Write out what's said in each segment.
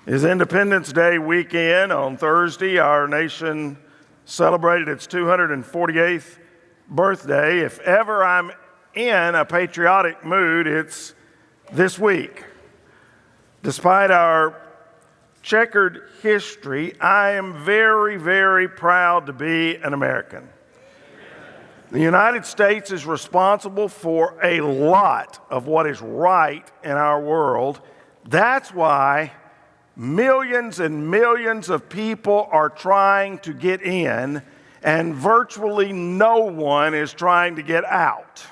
Is Independence Day weekend. On Thursday, our nation celebrated its 248th birthday. If ever I'm in a patriotic mood, it's this week. Despite our checkered history, I am very, very proud to be an American. The United States is responsible for a lot of what is right in our world. That's why millions and millions of people are trying to get in, and virtually no one is trying to get out.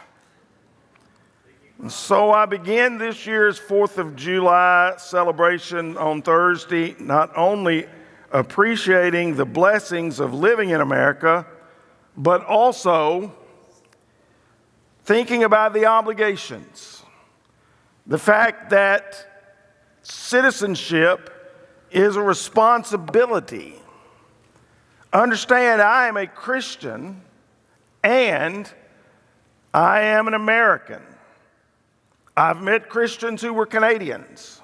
And so I begin this year's 4th of July celebration on Thursday, not only appreciating the blessings of living in America, but also thinking about the obligations. The fact that citizenship is a responsibility. Understand, I am a Christian and I am an American. I've met Christians who were Canadians.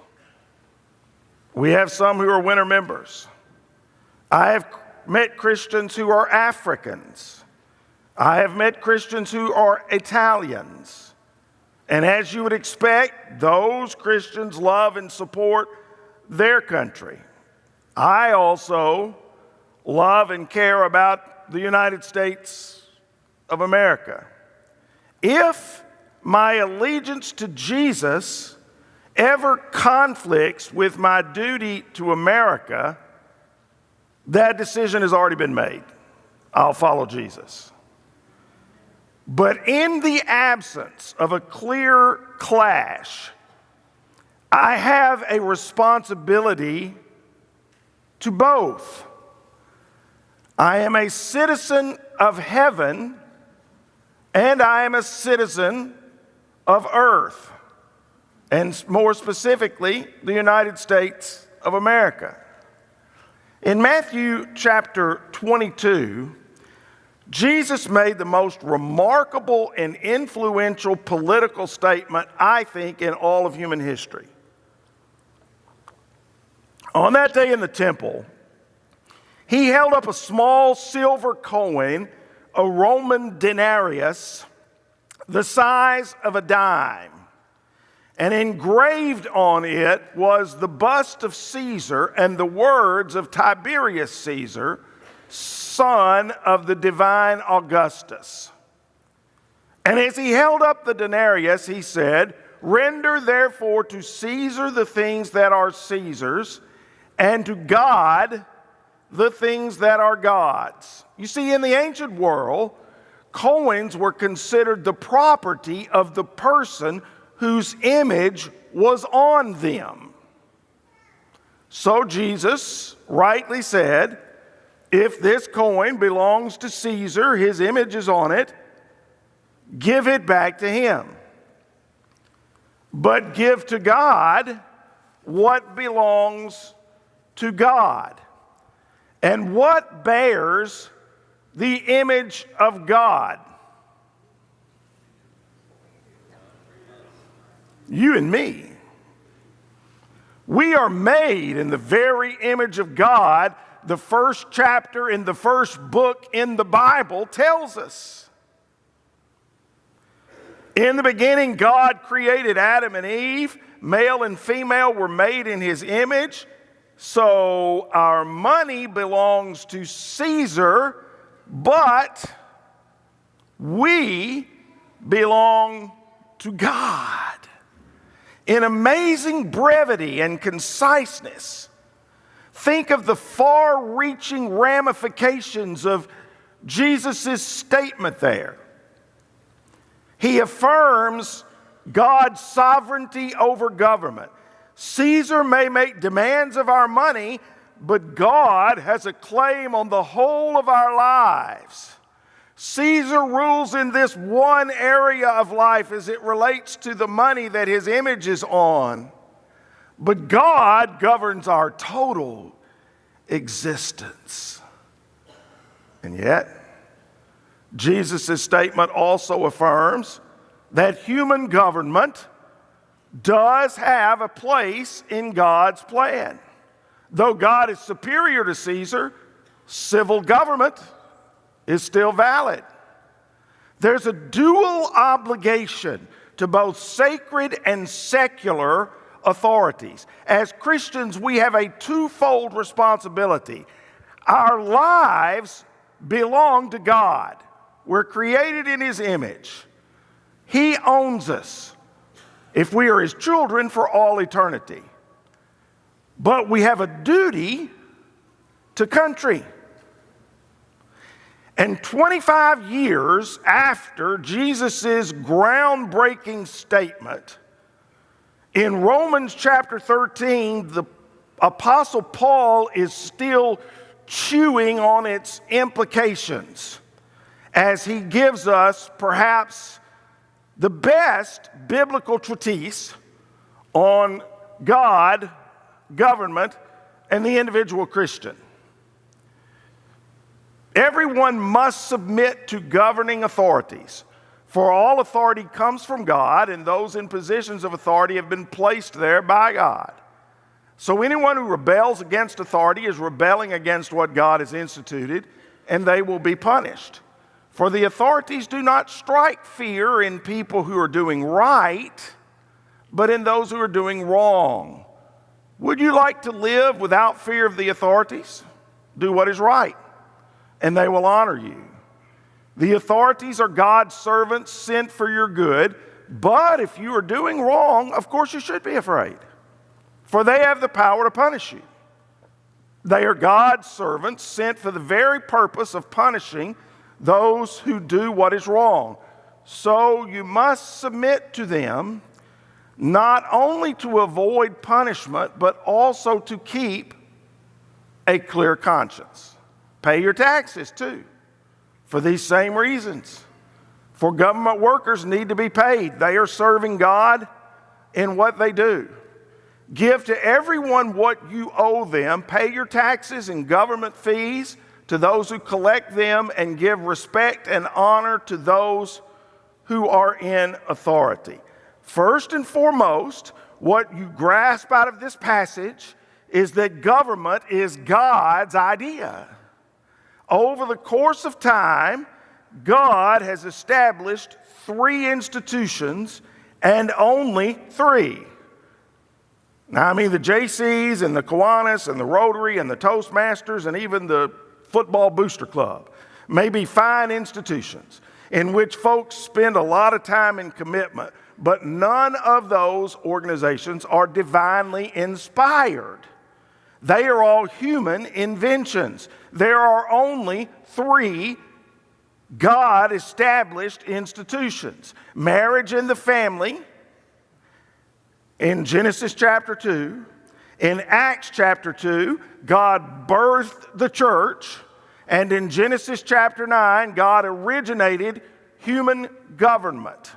We have some who are winter members. I have met Christians who are Africans. I have met Christians who are Italians. And as you would expect, those Christians love and support their country. I also love and care about the United States of America. If my allegiance to Jesus ever conflicts with my duty to America, that decision has already been made. I'll follow Jesus. But in the absence of a clear clash, I have a responsibility to both. I am a citizen of heaven, and I am a citizen of earth, and more specifically, the United States of America. In Matthew chapter 22, Jesus made the most remarkable and influential political statement, I think, in all of human history. On that day in the temple, he held up a small silver coin, a Roman denarius, the size of a dime. And engraved on it was the bust of Caesar and the words of Tiberius Caesar, son of the divine Augustus. And as he held up the denarius, he said, "Render therefore to Caesar the things that are Caesar's, and to God the things that are God's." You see, in the ancient world, coins were considered the property of the person whose image was on them. So Jesus rightly said, if this coin belongs to Caesar, his image is on it, give it back to him. But give to God what belongs to God. And what bears the image of God? You and me. We are made in the very image of God. The first chapter in the first book in the Bible tells us. In the beginning, God created Adam and Eve. Male and female were made in his image. So our money belongs to Caesar, but we belong to God. In amazing brevity and conciseness, think of the far-reaching ramifications of Jesus' statement there. He affirms God's sovereignty over government. Caesar may make demands of our money, but God has a claim on the whole of our lives. Caesar rules in this one area of life as it relates to the money that his image is on. But God governs our total existence. And yet, Jesus' statement also affirms that human government does have a place in God's plan. Though God is superior to Caesar, civil government is still valid. There's a dual obligation to both sacred and secular authorities. As Christians, we have a twofold responsibility. Our lives belong to God. We're created in His image. He owns us if we are His children for all eternity. But we have a duty to country. And 25 years after Jesus' groundbreaking statement, in Romans chapter 13, the Apostle Paul is still chewing on its implications as he gives us perhaps the best biblical treatise on God, government, and the individual Christian. Everyone must submit to governing authorities, for all authority comes from God, and those in positions of authority have been placed there by God. So anyone who rebels against authority is rebelling against what God has instituted, and they will be punished. For the authorities do not strike fear in people who are doing right, but in those who are doing wrong. Would you like to live without fear of the authorities? Do what is right, and they will honor you. The authorities are God's servants sent for your good, but if you are doing wrong, of course you should be afraid, for they have the power to punish you. They are God's servants sent for the very purpose of punishing those who do what is wrong. So you must submit to them, not only to avoid punishment, but also to keep a clear conscience. Pay your taxes too, for these same reasons. For government workers need to be paid. They are serving God in what they do. Give to everyone what you owe them. Pay your taxes and government fees to those who collect them, and give respect and honor to those who are in authority. First and foremost, what you grasp out of this passage is that government is God's idea. Over the course of time, God has established 3 institutions, and only 3. Now, I mean the JCs and the Kiwanis and the Rotary and the Toastmasters and even the Football Booster Club may be fine institutions in which folks spend a lot of time and commitment, but none of those organizations are divinely inspired. They are all human inventions. There are only 3 God-established institutions: marriage and the family in Genesis chapter 2. In Acts chapter 2, God birthed the church. And in Genesis chapter 9, God originated human government.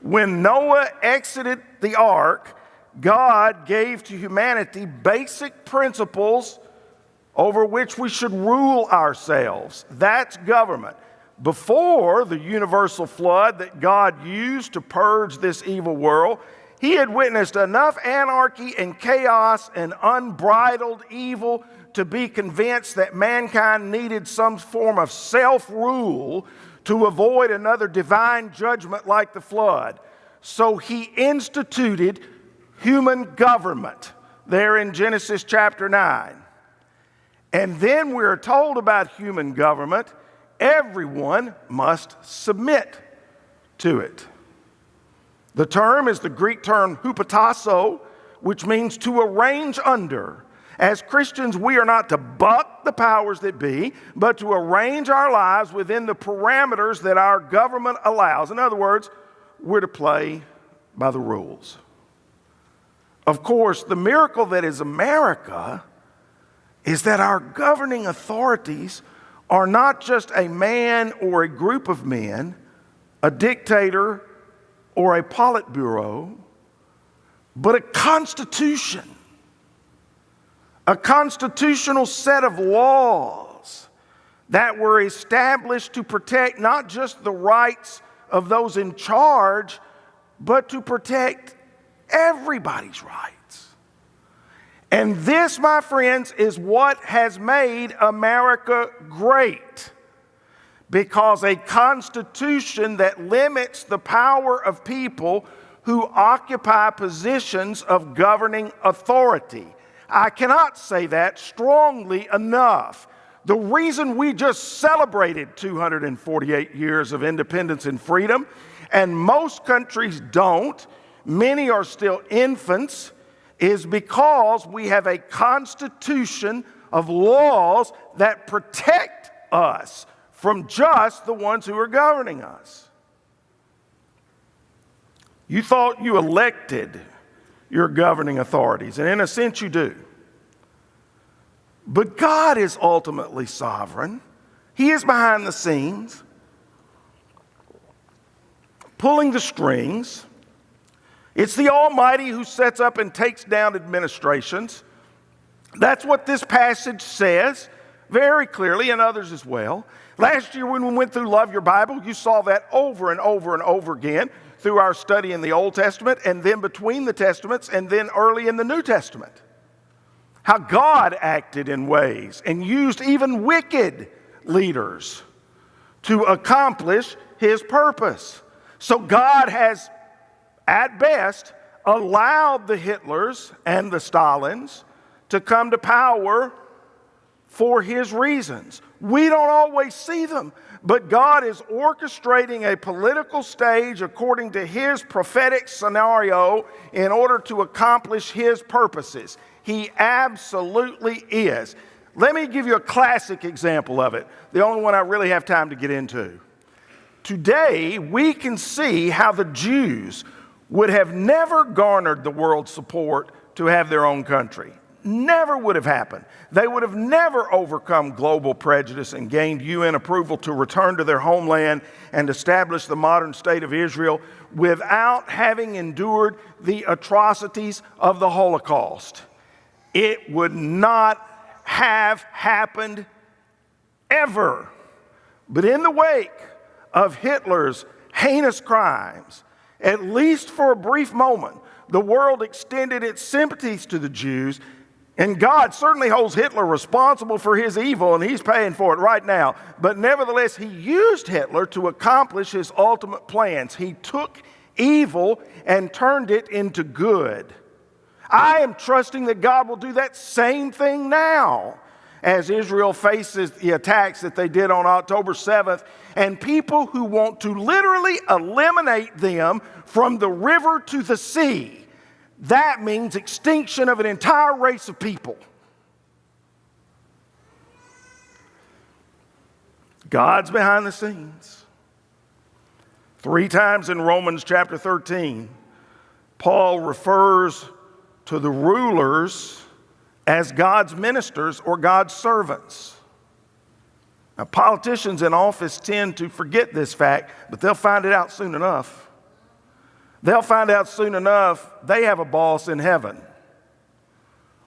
When Noah exited the ark, God gave to humanity basic principles over which we should rule ourselves. That's government. Before the universal flood that God used to purge this evil world, He had witnessed enough anarchy and chaos and unbridled evil to be convinced that mankind needed some form of self-rule to avoid another divine judgment like the flood. So He instituted human government there in Genesis chapter 9. And then we're told about human government, everyone must submit to it. The term is the Greek term hupotasso, which means to arrange under. As Christians, we are not to buck the powers that be, but to arrange our lives within the parameters that our government allows. In other words, we're to play by the rules. Of course, the miracle that is America is that our governing authorities are not just a man or a group of men, a dictator or a Politburo, but a constitution. A constitutional set of laws that were established to protect not just the rights of those in charge, but to protect everybody's rights. And this, my friends, is what has made America great. Because a constitution that limits the power of people who occupy positions of governing authority. I cannot say that strongly enough. The reason we just celebrated 248 years of independence and freedom, and most countries don't, many are still infants, is because we have a constitution of laws that protect us from just the ones who are governing us. You thought you elected your governing authorities, and in a sense you do. But God is ultimately sovereign. He is behind the scenes, pulling the strings. It's the Almighty who sets up and takes down administrations. That's what this passage says very clearly, and others as well. Last year when we went through Love Your Bible, you saw that over and over and over again through our study in the Old Testament, and then between the Testaments, and then early in the New Testament. How God acted in ways and used even wicked leaders to accomplish His purpose. So God has, at best, allowed the Hitlers and the Stalins to come to power for His reasons. We don't always see them, but God is orchestrating a political stage according to His prophetic scenario in order to accomplish His purposes. He absolutely is. Let me give you a classic example of it, the only one I really have time to get into. Today, we can see how the Jews would have never garnered the world's support to have their own country. Never would have happened. They would have never overcome global prejudice and gained UN approval to return to their homeland and establish the modern state of Israel without having endured the atrocities of the Holocaust. It would not have happened ever. But in the wake of Hitler's heinous crimes, at least for a brief moment, the world extended its sympathies to the Jews. And God certainly holds Hitler responsible for his evil, and He's paying for it right now. But nevertheless, He used Hitler to accomplish His ultimate plans. He took evil and turned it into good. I am trusting that God will do that same thing now as Israel faces the attacks that they did on October 7th, and people who want to literally eliminate them from the river to the sea. That means extinction of an entire race of people. God's behind the scenes. 3 times in Romans chapter 13, Paul refers to the rulers as God's ministers or God's servants. Now, politicians in office tend to forget this fact, but they'll find it out soon enough. They'll find out soon enough they have a boss in heaven.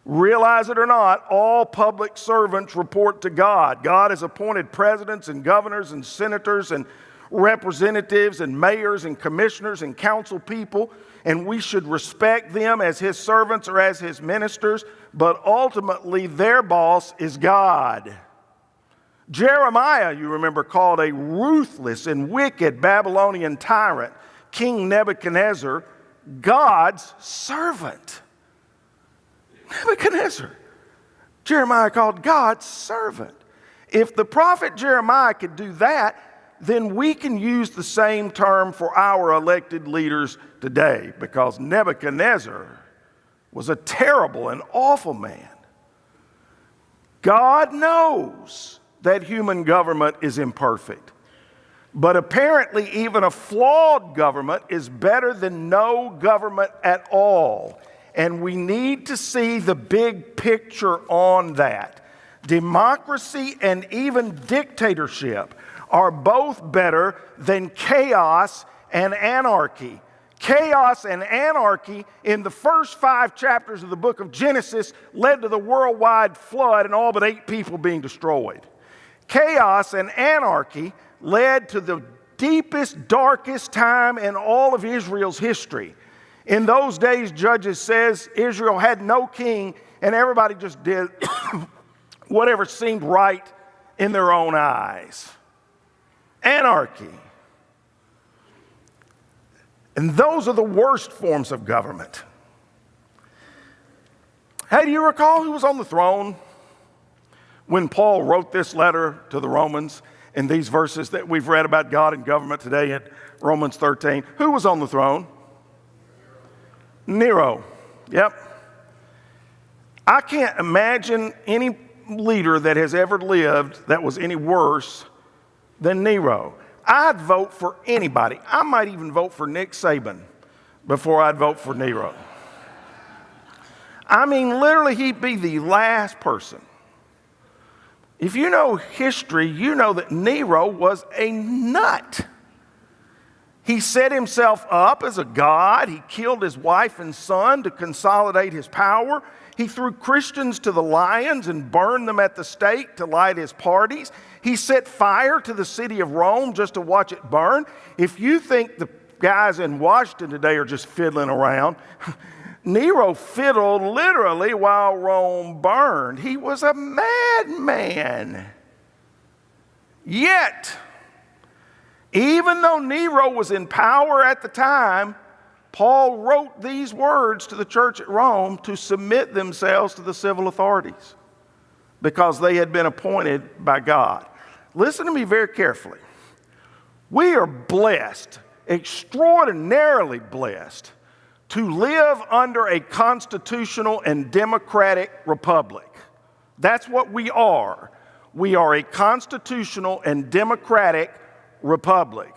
Realize it or not, all public servants report to God. God has appointed presidents and governors and senators and representatives and mayors and commissioners and council people, and we should respect them as His servants or as His ministers, but ultimately their boss is God. Jeremiah, you remember, called a ruthless and wicked Babylonian tyrant, King Nebuchadnezzar, God's servant. Nebuchadnezzar, Jeremiah called God's servant. If the prophet Jeremiah could do that, then we can use the same term for our elected leaders today, because Nebuchadnezzar was a terrible and awful man. God knows that human government is imperfect. But apparently even a flawed government is better than no government at all. And we need to see the big picture on that. Democracy and even dictatorship are both better than chaos and anarchy. Chaos and anarchy in the first 5 chapters of the book of Genesis led to the worldwide flood and all but 8 people being destroyed. Chaos and anarchy led to the deepest, darkest time in all of Israel's history. In those days, Judges says, Israel had no king and everybody just did whatever seemed right in their own eyes. Anarchy. And those are the worst forms of government. Hey, do you recall who was on the throne when Paul wrote this letter to the Romans in these verses that we've read about God and government today at Romans 13? Who was on the throne? Nero. Yep. I can't imagine any leader that has ever lived that was any worse than Nero. I'd vote for anybody. I might even vote for Nick Saban before I'd vote for Nero. I mean, literally, he'd be the last person. If you know history, you know that Nero was a nut. He set himself up as a god. He killed his wife and son to consolidate his power. He threw Christians to the lions and burned them at the stake to light his parties. He set fire to the city of Rome just to watch it burn. If you think the guys in Washington today are just fiddling around, Nero fiddled literally while Rome burned. He was a madman. Yet, even though Nero was in power at the time, Paul wrote these words to the church at Rome to submit themselves to the civil authorities because they had been appointed by God. Listen to me very carefully. We are blessed, extraordinarily blessed, to live under a constitutional and democratic republic. That's what we are. We are a constitutional and democratic republic.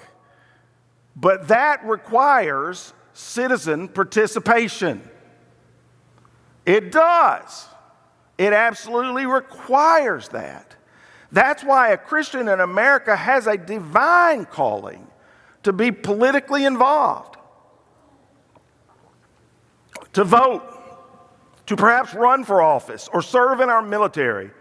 But that requires citizen participation. It does. It absolutely requires that. That's why a Christian in America has a divine calling to be politically involved, to vote, to perhaps run for office or serve in our military,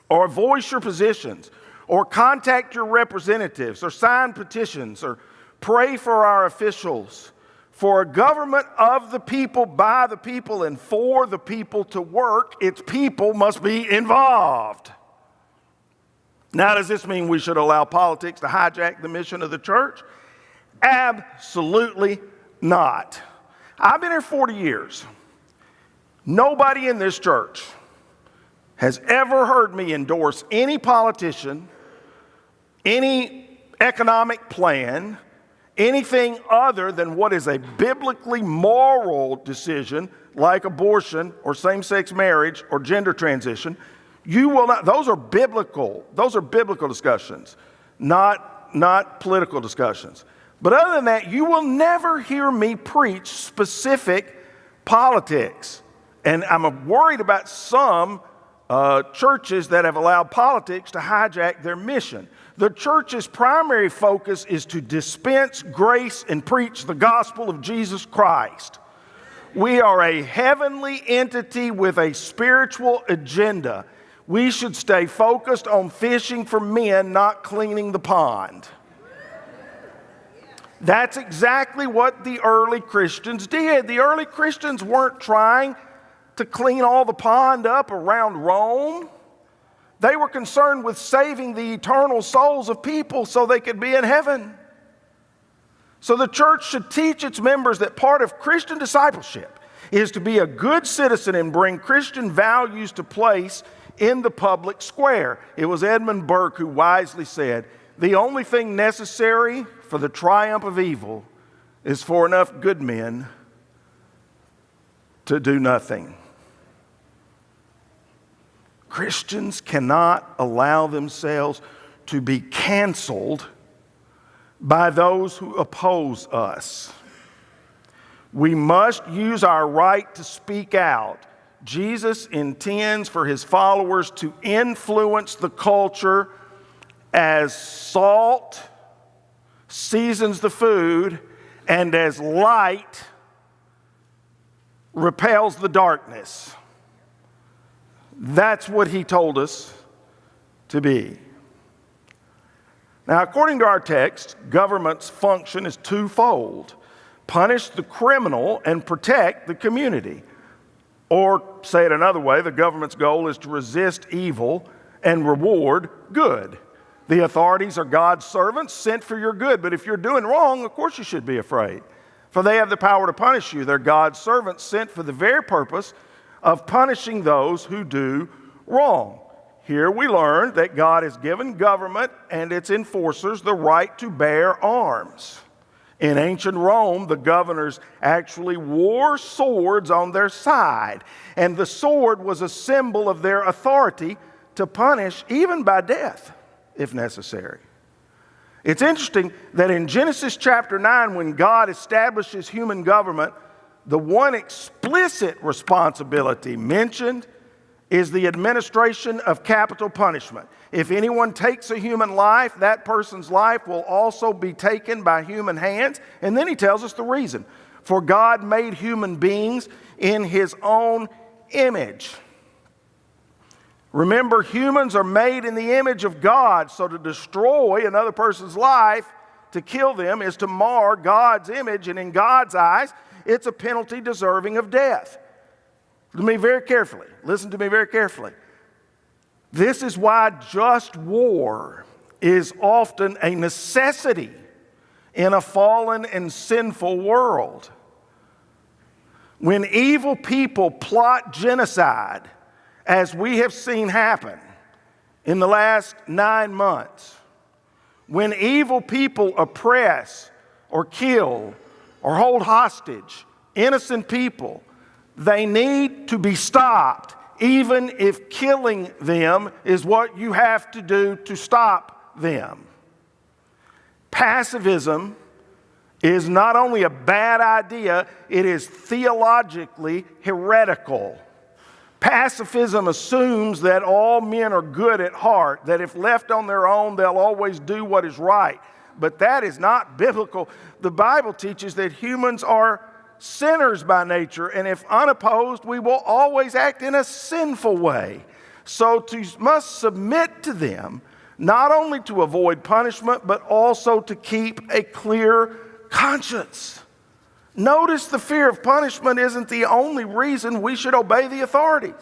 or voice your positions, or contact your representatives, or sign petitions, or pray for our officials. For a government of the people, by the people, and for the people to work, its people must be involved. Now, does this mean we should allow politics to hijack the mission of the church? Absolutely not. I've been here 40 years. Nobody in this church has ever heard me endorse any politician, any economic plan, anything other than what is a biblically moral decision like abortion or same-sex marriage or gender transition. You will not, those are biblical discussions, not political discussions. But other than that, you will never hear me preach specific politics. And I'm worried about some churches that have allowed politics to hijack their mission. The church's primary focus is to dispense grace and preach the gospel of Jesus Christ. We are a heavenly entity with a spiritual agenda. We should stay focused on fishing for men, not cleaning the pond. That's exactly what the early Christians did. The early Christians weren't trying to clean all the pond up around Rome. They were concerned with saving the eternal souls of people so they could be in heaven. So the church should teach its members that part of Christian discipleship is to be a good citizen and bring Christian values to place in the public square. It was Edmund Burke who wisely said, "The only thing necessary for the triumph of evil is for enough good men to do nothing." Christians cannot allow themselves to be canceled by those who oppose us. We must use our right to speak out. Jesus intends for his followers to influence the culture as salt seasons the food and as light repels the darkness. That's what he told us to be. Now, according to our text, government's function is twofold: punish the criminal and protect the community. Or say it another way, the government's goal is to resist evil and reward good. The authorities are God's servants sent for your good, but if you're doing wrong, of course you should be afraid. For they have the power to punish you. They're God's servants sent for the very purpose of punishing those who do wrong. Here we learn that God has given government and its enforcers the right to bear arms. In ancient Rome, the governors actually wore swords on their side, and the sword was a symbol of their authority to punish even by death, if necessary. It's interesting that in Genesis chapter 9, when God establishes human government, the one explicit responsibility mentioned is the administration of capital punishment. If anyone takes a human life, that person's life will also be taken by human hands. And then he tells us the reason. For God made human beings in his own image. Remember, humans are made in the image of God, so to destroy another person's life, to kill them, is to mar God's image, and in God's eyes, it's a penalty deserving of death. Listen to me very carefully. Listen to me very carefully. This is why just war is often a necessity in a fallen and sinful world. When evil people plot genocide, as we have seen happen in the last 9 months, when evil people oppress or kill or hold hostage innocent people, they need to be stopped, even if killing them is what you have to do to stop them. Pacifism is not only a bad idea, it is theologically heretical. Pacifism assumes that all men are good at heart, that if left on their own, they'll always do what is right. But that is not biblical. The Bible teaches that humans are sinners by nature, and if unopposed, we will always act in a sinful way. So must submit to them, not only to avoid punishment, but also to keep a clear conscience. Notice the fear of punishment isn't the only reason we should obey the authorities.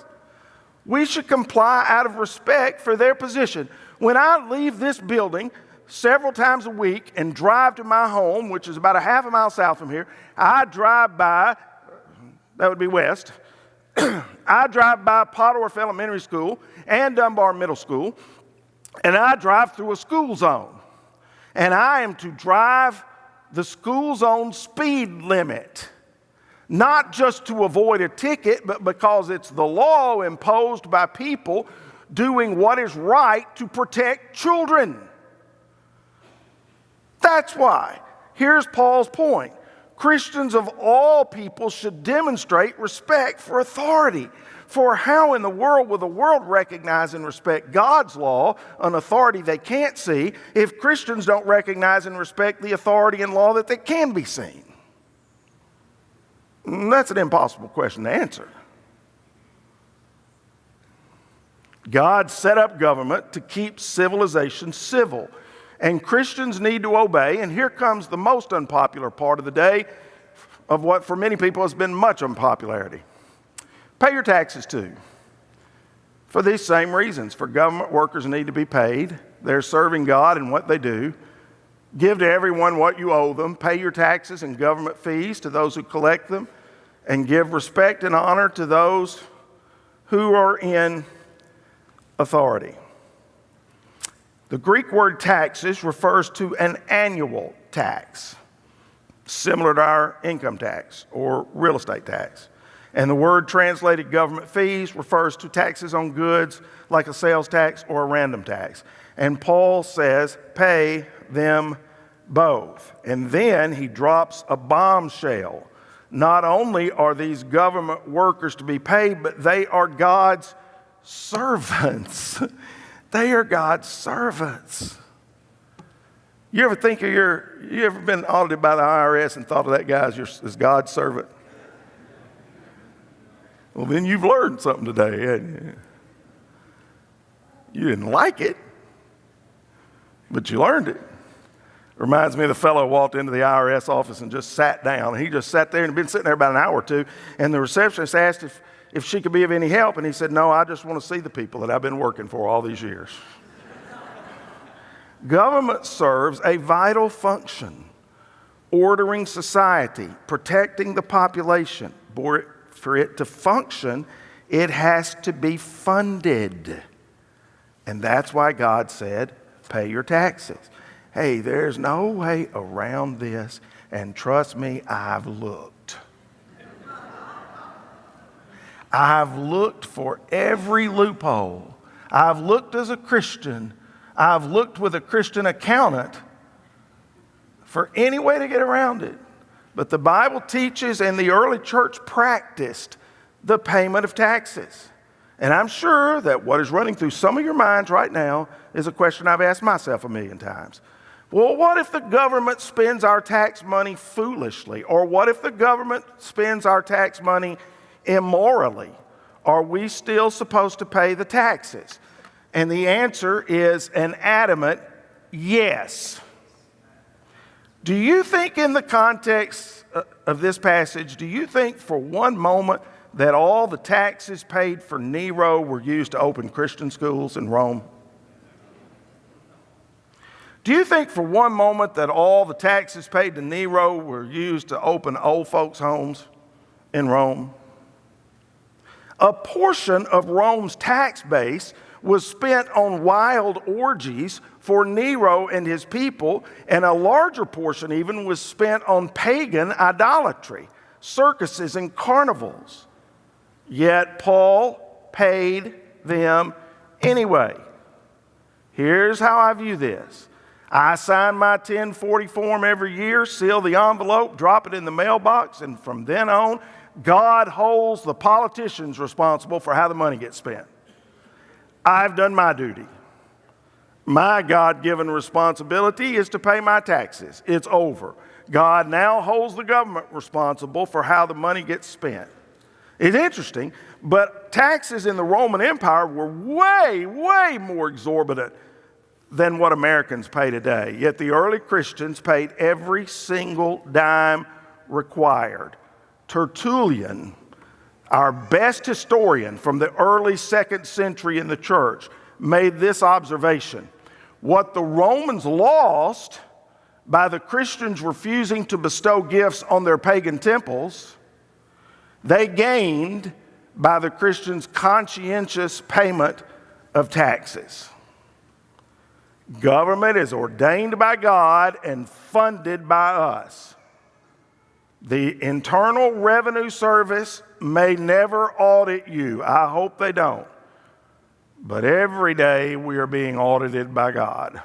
We should comply out of respect for their position. When I leave this building several times a week and drive to my home, which is about a half a mile south from here, I drive by, that would be west, I drive by Potterworth Elementary School and Dunbar Middle School, and I drive through a school zone. And I am to drive the school zone speed limit, not just to avoid a ticket, but because it's the law imposed by people doing what is right to protect children. That's why. Here's Paul's point. Christians of all people should demonstrate respect for authority. For how in the world will the world recognize and respect God's law, an authority they can't see, if Christians don't recognize and respect the authority and law that they can be seen? That's an impossible question to answer. God set up government to keep civilization civil. And Christians need to obey, and here comes the most unpopular part of the day of what for many people has been much unpopularity. Pay your taxes too. For these same reasons, for government workers need to be paid. They're serving God in what they do. Give to everyone what you owe them. Pay your taxes and government fees to those who collect them, and give respect and honor to those who are in authority. The Greek word taxes refers to an annual tax, similar to our income tax or real estate tax. And the word translated government fees refers to taxes on goods like a sales tax or a random tax. And Paul says, pay them both. And then he drops a bombshell. Not only are these government workers to be paid, but they are God's servants. They are God's servants. You ever think of you ever been audited by the IRS and thought of that guy as God's servant? Well, then you've learned something today, hadn't you? You didn't like it, but you learned it. Reminds me of the fellow who walked into the IRS office and just sat down. He just sat there and had been sitting there about an hour or two, and the receptionist asked if she could be of any help. And he said, no, I just want to see the people that I've been working for all these years. Government serves a vital function, ordering society, protecting the population. For it to function, it has to be funded. And that's why God said, pay your taxes. Hey, there's no way around this. And trust me, I've looked. I've looked for every loophole. I've looked as a Christian. I've looked with a Christian accountant for any way to get around it. But the Bible teaches, and the early church practiced, the payment of taxes. And I'm sure that what is running through some of your minds right now is a question I've asked myself a million times. Well, what if the government spends our tax money foolishly? Or what if the government spends our tax money immorally? Are we still supposed to pay the taxes? And the answer is an adamant yes. Do you think in the context of this passage, do you think for one moment that all the taxes paid for Nero were used to open Christian schools in Rome? Do you think for one moment that all the taxes paid to Nero were used to open old folks' homes in Rome? A portion of Rome's tax base was spent on wild orgies for Nero and his people, and a larger portion even was spent on pagan idolatry, circuses and carnivals. Yet Paul paid them anyway. Here's how I view this. I sign my 1040 form every year, seal the envelope, drop it in the mailbox, and from then on, God holds the politicians responsible for how the money gets spent. I've done my duty. My God-given responsibility is to pay my taxes. It's over. God now holds the government responsible for how the money gets spent. It's interesting, but taxes in the Roman Empire were way, way more exorbitant than what Americans pay today. Yet the early Christians paid every single dime required. Tertullian, our best historian from the early 2nd century in the church, made this observation. What the Romans lost by the Christians refusing to bestow gifts on their pagan temples, they gained by the Christians' conscientious payment of taxes. Government is ordained by God and funded by us. The Internal Revenue Service may never audit you. I hope they don't. But every day we are being audited by God.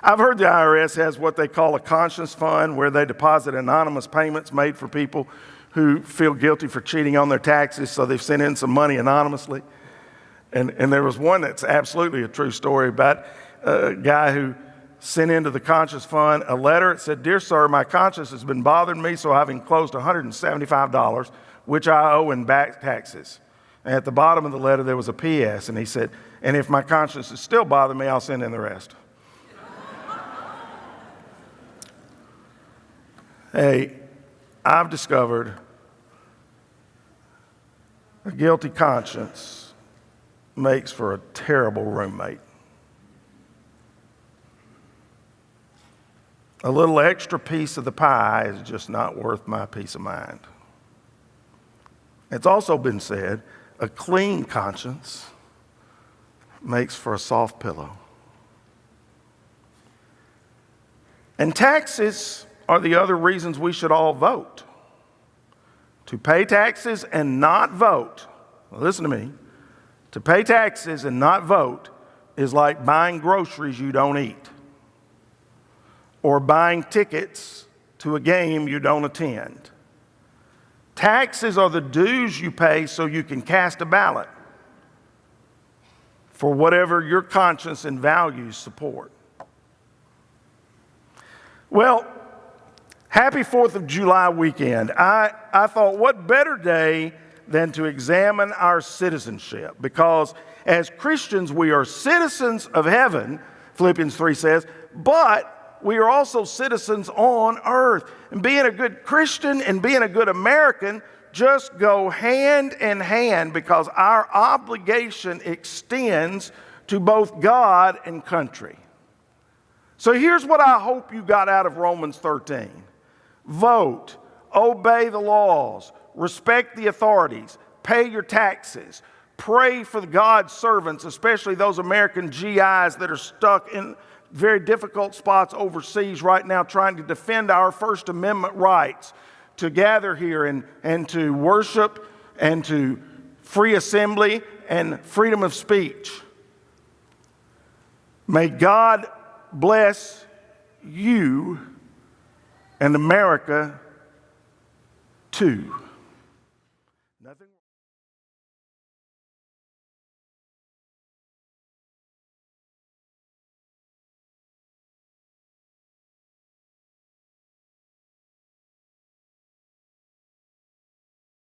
I've heard the IRS has what they call a conscience fund, where they deposit anonymous payments made for people who feel guilty for cheating on their taxes, so they've sent in some money anonymously. And there was one that's absolutely a true story about a guy who sent into the conscience fund a letter. It said, "Dear sir, my conscience has been bothering me, so I've enclosed $175, which I owe in back taxes." And at the bottom of the letter, there was a P.S., and he said, "And if my conscience is still bothering me, I'll send in the rest." Hey, I've discovered a guilty conscience makes for a terrible roommate. A little extra piece of the pie is just not worth my peace of mind. It's also been said, a clean conscience makes for a soft pillow. And taxes are the other reasons we should all vote. To pay taxes and not vote, listen to me, to pay taxes and not vote is like buying groceries you don't eat, or buying tickets to a game you don't attend. Taxes are the dues you pay so you can cast a ballot for whatever your conscience and values support. Well, happy 4th of July weekend. I thought, what better day than to examine our citizenship? Because as Christians, we are citizens of heaven, Philippians 3 says, but we are also citizens on earth. And being a good Christian and being a good American just go hand in hand because our obligation extends to both God and country. So here's what I hope you got out of Romans 13. Vote, obey the laws, respect the authorities, pay your taxes, pray for God's servants, especially those American GIs that are stuck in very difficult spots overseas right now trying to defend our First Amendment rights to gather here and to worship and to free assembly and freedom of speech. May God bless you and America too.